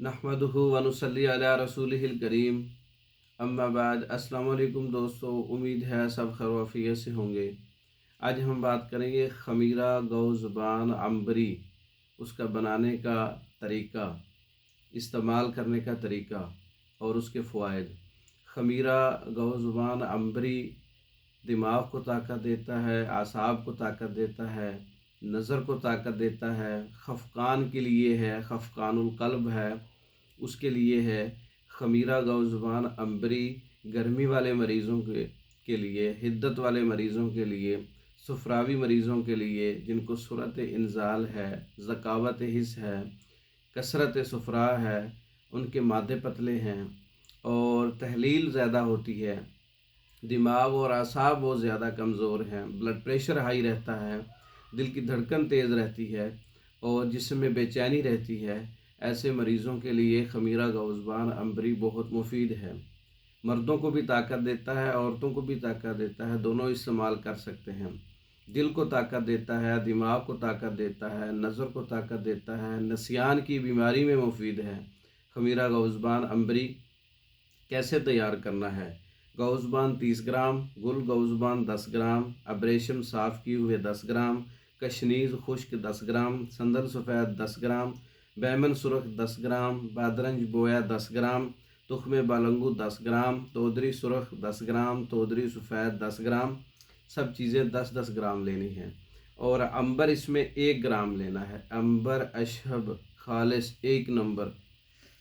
नहमदुहु व नुसल्ली अला रसूलिहिल करीम। अम्मा बाद। अस्सलाम वालेकुम दोस्तों, उम्मीद है सब खैर वफ़ियत से होंगे। आज हम बात करेंगे ख़मीरा गौज़बान अंबरी, उसका बनाने का तरीका, इस्तेमाल करने का तरीका और उसके फ़वाइद। ख़मीरा गौज़बान अंबरी दिमाग को ताकत देता है, आसाब को ताकत देता है, नज़र को ताकत देता है, खफ़कान के लिए है, खफ़कानुल क़ल्ब है उसके लिए है। ख़मीरा गौज़बान अंबरी गर्मी वाले मरीज़ों के लिए, हिद्दत वाले मरीज़ों के लिए, सुफ़रावी मरीज़ों के लिए, जिनको सूरत इंज़ाल है, ज़कावत हिस्स है, कसरत सुफ़रा है, उनके मादे पतले हैं और तहलील ज़्यादा होती है, दिमाग और आसाब बहुत ज़्यादा कमज़ोर हैं, ब्लड प्रेशर हाई रहता है, दिल की धड़कन तेज़ रहती है और जिस्म में बेचैनी रहती है, ऐसे मरीज़ों के लिए ख़मीरा गौज़बान अंबरी बहुत मुफीद है। मर्दों को भी ताकत देता है, औरतों को भी ताकत देता है, दोनों इस्तेमाल कर सकते हैं। दिल को ताकत देता है, दिमाग को ताकत देता है, नज़र को ताकत देता है, नसियान की बीमारी में मुफीद है। ख़मीरा गौज़बान अंबरी कैसे तैयार करना है? गौज़बान 30 ग्राम, गुल गौज़बान 10 ग्राम, अब्रेशम साफ़ किए हुए 10 ग्राम, कशनीज़ खुश्क 10 ग्राम, संदल सफ़ेद 10 ग्राम, बैमन सुरख 10 ग्राम, बादरंज बोया 10 ग्राम, तुख्म बालंगू 10 ग्राम, तोदरी सुरख 10 ग्राम, तोदरी सफ़ेद 10 ग्राम। सब चीज़ें 10-10 ग्राम लेनी है और अंबर इसमें 1 ग्राम लेना है। अंबर अशहब खालिस 1 नंबर,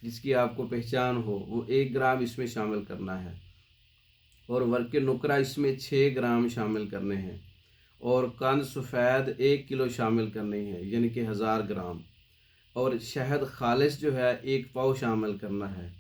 जिसकी आपको पहचान हो, वो 1 ग्राम इसमें शामिल करना है और वर्क नुकरा इसमें 6 ग्राम शामिल करने हैं और कंद सफ़ेद 1 किलो शामिल करनी है, यानी कि 1000 ग्राम, और शहद खालिस जो है 1 पाव शामिल करना है।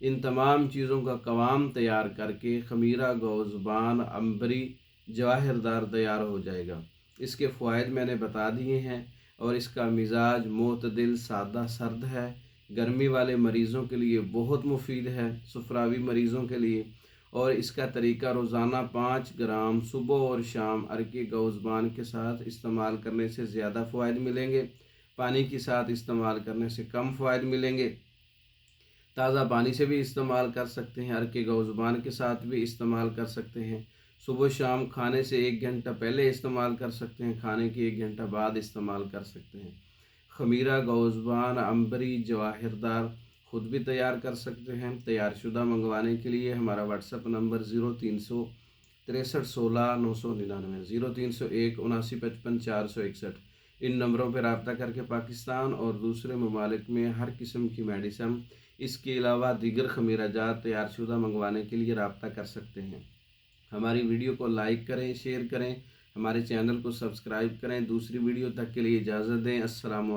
इन तमाम चीज़ों का कवाम तैयार करके ख़मीरा गौज़बान अंबरी जवाहिरदार तैयार हो जाएगा। इसके फ़वाइद मैंने बता दिए हैं और इसका मिजाज मोतदिल सादा सर्द है। गर्मी वाले मरीज़ों के लिए बहुत मुफीद है, सुफ़रावी मरीज़ों के लिए। और इसका तरीका रोज़ाना 5 ग्राम सुबह और शाम अर्के गौज़बान के साथ इस्तेमाल करने से ज़्यादा फ़वाइद मिलेंगे, पानी के साथ इस्तेमाल करने से कम फ़वाइद मिलेंगे। ताज़ा पानी से भी इस्तेमाल कर सकते हैं, अर्के गौज़बान के साथ भी इस्तेमाल कर सकते हैं। सुबह शाम खाने से 1 घंटा पहले इस्तेमाल कर सकते हैं, खाने के 1 घंटा बाद इस्तेमाल कर सकते हैं। ख़मीरा गौज़बान अंबरी जवाहिरदार खुद भी तैयार कर सकते हैं। तैयार शुदा मंगवाने के लिए हमारा व्हाट्सएप नंबर 0300 63 16 999, 0301 79 55 461। इन नंबरों पर रब्ता करके पाकिस्तान और दूसरे ममालिक में हर किस्म की मेडिसिन, इसके अलावा दीगर ख़मीरा जात तैयार शुदा मंगवाने के लिए रब्ता कर सकते हैं। हमारी वीडियो को लाइक करें, शेयर करें, हमारे चैनल को सब्सक्राइब करें। दूसरी वीडियो तक के लिए इजाज़त दें। अस्सलाम।